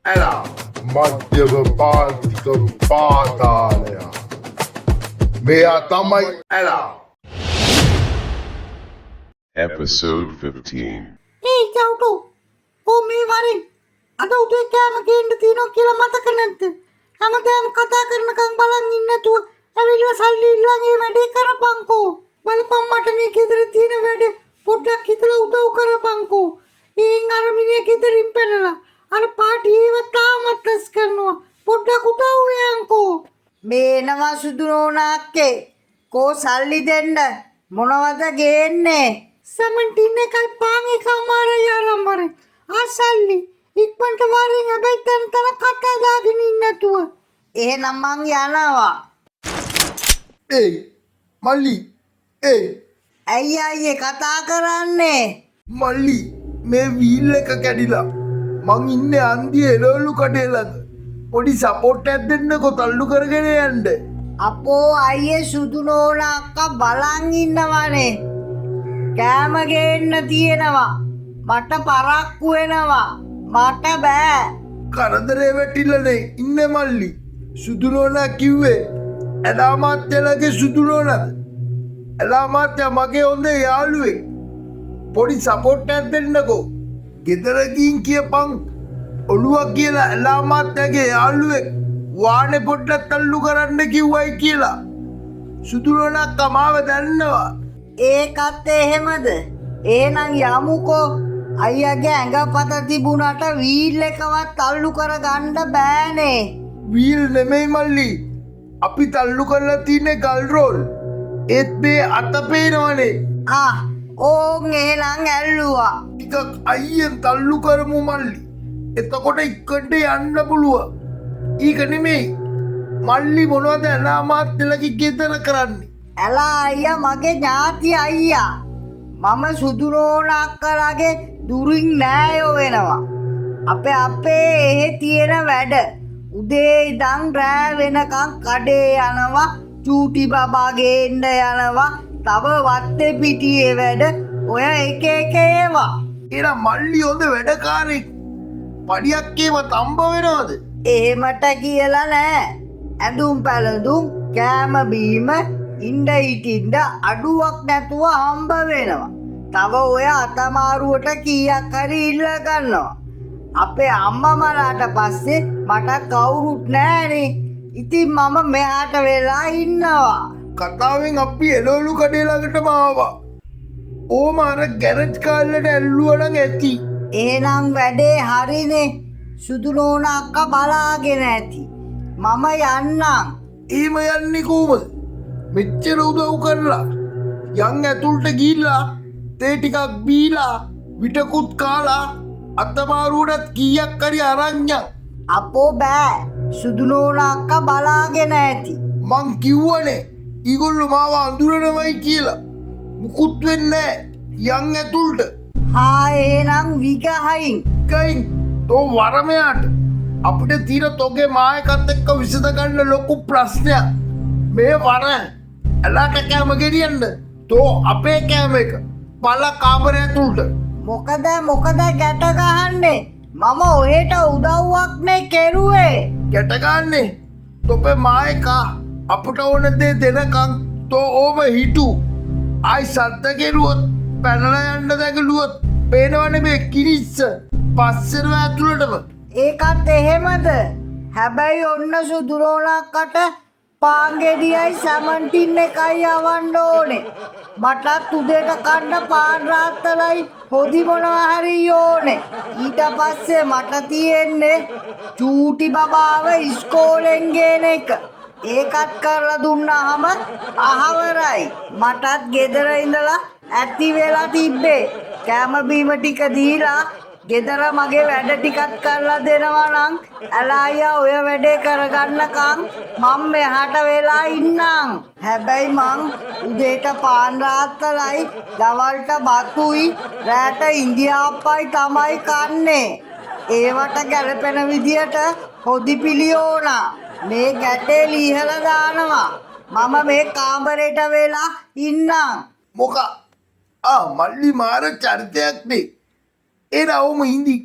ඇලා මධ්‍යම පාන්තික පාතාලය මෙයා තමයි ඇලා. Episode 15. ඒ චවුටු ඕ මේ වරෙන් අද උදේ කෑම ගේන්න තියෙනවා කියලා මතක නැද්ද? හැමදාම කතා කරනකම් බලන් ඉන්න නැතුව ඇවිල්ලා සල්ලි ඉල්ලන් ඒ වැඩේ කරපන්කෝ. බලපන් මට මේ ගෙදර තියෙන වැඩ පොඩ්ඩක් හිතලා උදව් කරපන්කෝ. ඊන් අර මිනිහ ගෙදරින් පැනලා අර පාටියේව තාමත් රැස් කරනවා. පොඩ්ඩක් උදව් වෙයන්කෝ. මේනවා සුදු නෝනාක්කේ කෝ සල්ලි දෙන්න මොනවද ගේන්නේ? සමන්ටින් එකයි පාන් එකමාරයි ආරම්භරේ. ආසල්ලි ඉක්මනට වරින් හැබැයි තන කතා දාගෙන ඉන්න නැතුව. එහෙනම් මං යනවා. ඒ මල්ලි ඒ ඇයි අයියේ කතා කරන්නේ? මල්ලි මේ වීල් එක කැඩිලා මං ඉන්නේ අන්දියේ එළවලු කඩේ ළඟ. පොඩි සපෝට් එකක් දෙන්නකෝ තල්ලු කරගෙන යන්න. අපෝ අයියේ සුදු නෝනා අක්කා බලන් ඉන්නවනේ. කෑම ගේන්න තියෙනවා. මට පරක්කු වෙනවා. මට බෑ. කරදරේ වැටිලානේ ඉන්නේ මල්ලි. සුදු නෝනා කිව්වේ ඇලා මාත්‍යලගේ සුදු නෝනාද? ඇලා මාත්‍යා මගේ හොඳ යාළුවෙක්. පොඩි සපෝට් එකක් දෙන්නකෝ. ගෙදර ගින් කියපන් ඔළුවක් කියලා ඇලා මාත්‍යාගේ යාළුවෙක් වානේ පොඩ්ඩක් තල්ලු කරන්න කිව්වයි කියලා. සුදු නෝනා කමාව දන්නවා. ඒකත් එහෙමද? එහෙනම් යමුකෝ. අයියාගේ ඇඟපත තිබුණාට වීල් එකවත් තල්ලු කරගන්න බෑනේ. වීල් නෙමෙයි මල්ලි. අපි තල්ලු කරලා තියෙන්නේ ගල් රෝල්. ඒත් මේ අත පේනවනේ. ඕන් එහෙනම් ඇල්ලුවා. ටිකක් අයියෙන් තල්ලු කරමු මල්ලි. එතකොට ඉක්කට යන්න පුළුවන්. ඊක නෙමෙයි. මල්ලි මොනවද ඇලා මාත්‍යලගේ ගෙදර කරන්නේ? ඇලා අයියා මගේ ඥාති අයියා. මම සුදු නෝනා අක්කලාගේ දුරින් නෑයෝ වෙනවා. අපේ එහෙ තියෙන වැඩ උදේ ඉඳන් රෑ වෙනකන් කඩේ යනවා. චූටි බබා ගේන්න යනවා. තව වත්තේ පිටියේ වැඩ ඔය එක එක ඒවා. එরা මල්ලි හොඳ වැඩකාරෙක්. පඩියක් ඒව තම්බ වෙනවද? එහෙමට කියලා නෑ. ඇඳුම් පැළඳුම් කෑම බීම ඉන්න හිටින්න අඩුවක් නැතුව හම්බ වෙනවා. තව ඔය අතමාරුවට කීයක් හරි ඉල්ල ගන්නවා. අපේ අම්මා මලාට පස්සේ මට කවුරුත් නෑනේ. ඉතින් මම මෙහාට වෙලා ඉන්නවා. කතාවෙන් අපි එළවලු කඩේ ළඟටම ආවා. ඕම අර ගැරේජ් කාල්ලට ඇල්ලුවා නම් ඇති. එහෙනම් වැඩේ හරිනේ. සුදු නෝනා අක්කා බලාගෙන ඇති. මම යන්නම්. එහෙම යන්නේ කොහමද? මෙච්චර උදව් කරලා යන් ඇතුළට ගිහිල්ලා තේ ටිකක් බීලා විටකුත් කාලා අතමාරුවටත් කීයක් හරි අරන් යන්. අපෝ බෑ. සුදු නෝනා අක්කා බලාගෙන ඇති. මං කිව්වනේ ඊගොල්ලෝ මාව අඳුරනවයි කියලා. මුකුත් වෙන්නේ නෑ. යන් ඇතුළට. එහෙනම් විගහයින්. ගයින් තෝ වරමයාට අපිට තියෙන තොගේ මායකත් එක්ක විසඳ ගන්න ලොකු ප්‍රශ්නයක්. මේ වර ඇලාට කෑම ගෙනියන්න. තෝ අපේ කෑම එක පල කාමරය ඇතුළට. මොකද ගැට ගහන්නේ? මම ඔහෙට උදව්වක් නේ කෙරුවේ. ගැට ගන්නේ තොපේ මායකා අපට ඕන දේ දෙනකම් තෝ ඕම හිටු. ආයි සද්ද කෙරුවොත් පැනලා යන්න දැඟලුවොත් පේනවනේ මේ කිරිස්ස පස්සෙනවා ඇතුළටම. ඒකත් එහෙමද? හැබැයි ඔන්න සුදු නෝනාකට පාන් ගෙඩියයි සමන්ටින් එකයි යවන්න ඕනේ. මටත් උදේට කන්න පාන් රාත්තලයි හොදි මොනවා හරි ඕනේ. ඊට පස්සේ මට තියෙන්නේ චූටි බබාව ඉස්කෝලෙන් ගේන එක. ඒකත් කරලා දුන්නාම අහවරයි. මටත් ගෙදර ඉඳලා ඇති වෙලා තිබ්බේ. කෑම බීම ටික දීලා ගෙදර මගේ වැඩ ටිකක් කරලා දෙනවා නම් ඇලායියා ඔය වැඩේ කරගන්නකම් මම මෙහාට වෙලා ඉන්නම්. හැබැයි මං උදේට පාන් රාත්තලයි දවල්ට බතුයි රෑට ඉන්දියාප්පයි තමයි කන්නේ. ඒවට ගැලපෙන විදියට හොදි පිළි ඕන. මේ ගැටේ ලිහලා දානවා. මම මේ කාමරේට වෙලා ඉන්නම්. මොකක්? මල්ලි මාර චරිතයක් නේ. එනවම හිඳි